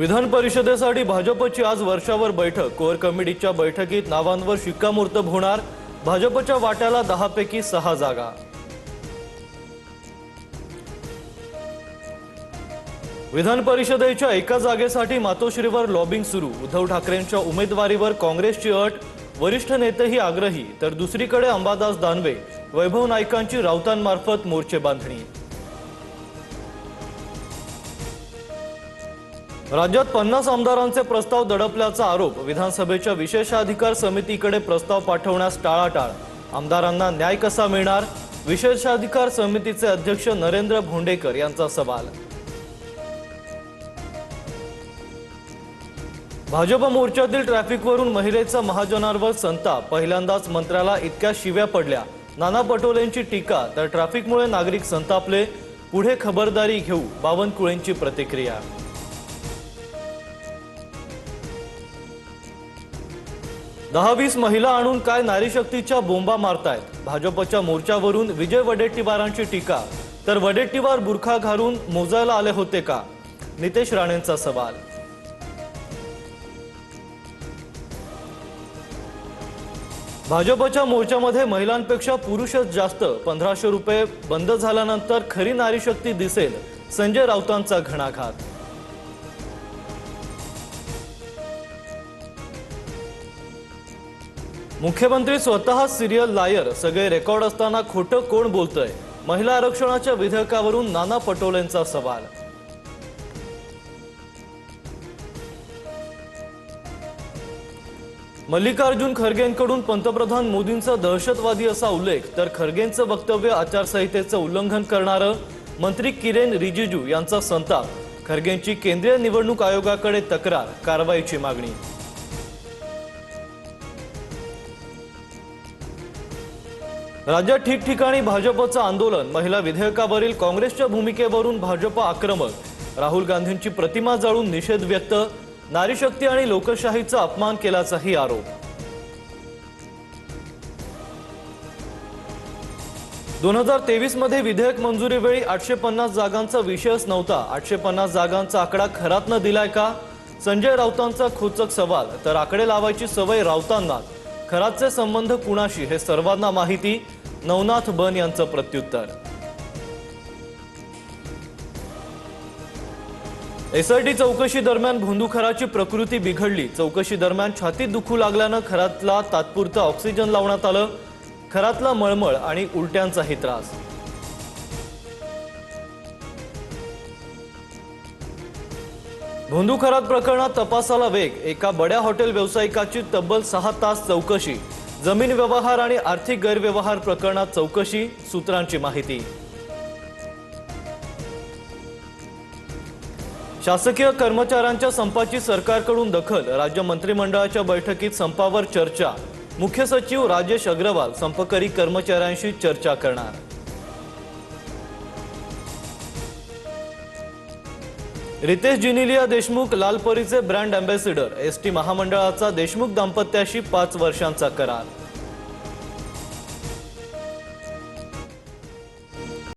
विधान परिषदेसाठी भाजपची आज वर्षावर बैठक। कोर कमिटीच्या बैठकीत नावांवर शिक्कामोर्तब होणार। भाजपच्या वाट्याला 10 पैकी 6 जागा। विधान परिषदेच्या एका जागेसाठी मातोश्रीवर लॉबिंग सुरू। उद्धव ठाकरेंच्या उमेदवारीवर काँग्रेसची अट, वरिष्ठ नेतेही आग्रही। तर दुसरीकडे अंबादास दानवे, वैभव नाईकांची राऊतांमार्फत मोर्चे बांधणी। राज्यात 50 आमदारांचे प्रस्ताव दडपल्याचा आरोप। विधानसभेच्या विशेषाधिकार समितीकडे प्रस्ताव पाठवण्यास टाळाटाळ। आमदारांना न्याय कसा मिळणार? विशेषाधिकार समितीचे अध्यक्ष नरेंद्र भोंडेकर यांचा सवाल। भाजप मोर्चातील ट्रॅफिकवरून महिलेचा महाजनांवर संताप। पहिल्यांदाच मंत्र्याला इतक्या शिव्या पडल्या। नाना पटोलेंची टीका। तर ट्रॅफिकमुळे नागरिक संतापले, पुढे खबरदारी घेऊ, बावनकुळेंची प्रतिक्रिया। 10-20 महिला आणून काय नारीशक्तीच्या बोंबा मारतायत। भाजपच्या मोर्चावरून विजय वडेट्टीवारांची टीका। तर वडेट्टीवार बुरखा घालून मोजायला आले होते का? नितेश राणेंचा सवाल। भाजपच्या मोर्चामध्ये महिलांपेक्षा पुरुषच जास्त। 1500 रुपये बंद झाल्यानंतर खरी नारीशक्ती दिसेल, संजय राऊतांचा घणाघात। मुख्यमंत्री स्वतः सिरियल लायर। सगळे रेकॉर्ड असताना खोटं कोण बोलतंय? महिला आरक्षणाच्या विधेयकावरून नाना पटोलेंचा सवाल। मल्लिकार्जुन खरगेंकडून पंतप्रधान मोदींचा दहशतवादी असा उल्लेख। तर खरगेंचं वक्तव्य आचारसंहितेचं उल्लंघन करणारं। मंत्री किरेन रिजिजू यांचा संताप। खरगेंची केंद्रीय निवडणूक आयोगाकडे तक्रार, कारवाईची मागणी। राज्यात ठिकठिकाणी भाजपचं आंदोलन। महिला विधेयकावरील काँग्रेसच्या भूमिकेवरून भाजप आक्रमक। राहुल गांधींची प्रतिमा जाळून निषेध व्यक्त। नारीशक्ती आणि लोकशाहीचा अपमान केल्याचाही आरोप। 2023 मध्ये विधेयक मंजुरीवेळी 850 जागांचा विषयच नव्हता। 850 जागांचा आकडा खरात न दिलाय का? संजय राऊतांचा खोचक सवाल। तर आकडे लावायची सवय राऊतांना, खरातचे संबंध कुणाशी हे सर्वांना माहिती। नवनाथ बन यांचं प्रत्युत्तर। एसआयटी चौकशी दरम्यान भोंदूखराची प्रकृती बिघडली। चौकशी दरम्यान छातीत दुखू लागल्यानं खरातला तात्पुरतं ऑक्सिजन लावण्यात आलं। खरातला मळमळ आणि उलट्यांचाही त्रास। भोंदूखरात प्रकरणात तपासाला वेग। एका बड्या हॉटेल व्यावसायिकाची तब्बल 6 तास चौकशी। जमीन व्यवहार आणि आर्थिक गैरव्यवहार प्रकरणात चौकशी, सूत्रांची माहिती। शासकीय कर्मचाऱ्यांच्या संपाची सरकारकडून दखल। राज्य मंत्रिमंडळाच्या बैठकीत संपावर चर्चा। मुख्य सचिव राजेश अग्रवाल संपकरी कर्मचाऱ्यांशी चर्चा करणार। रितेश जिनिलिया देशमुख लालपरीचे ब्रँड अँबॅसेडर। एसटी महामंडळाचा देशमुख दाम्पत्याशी 5 वर्षांचा करार।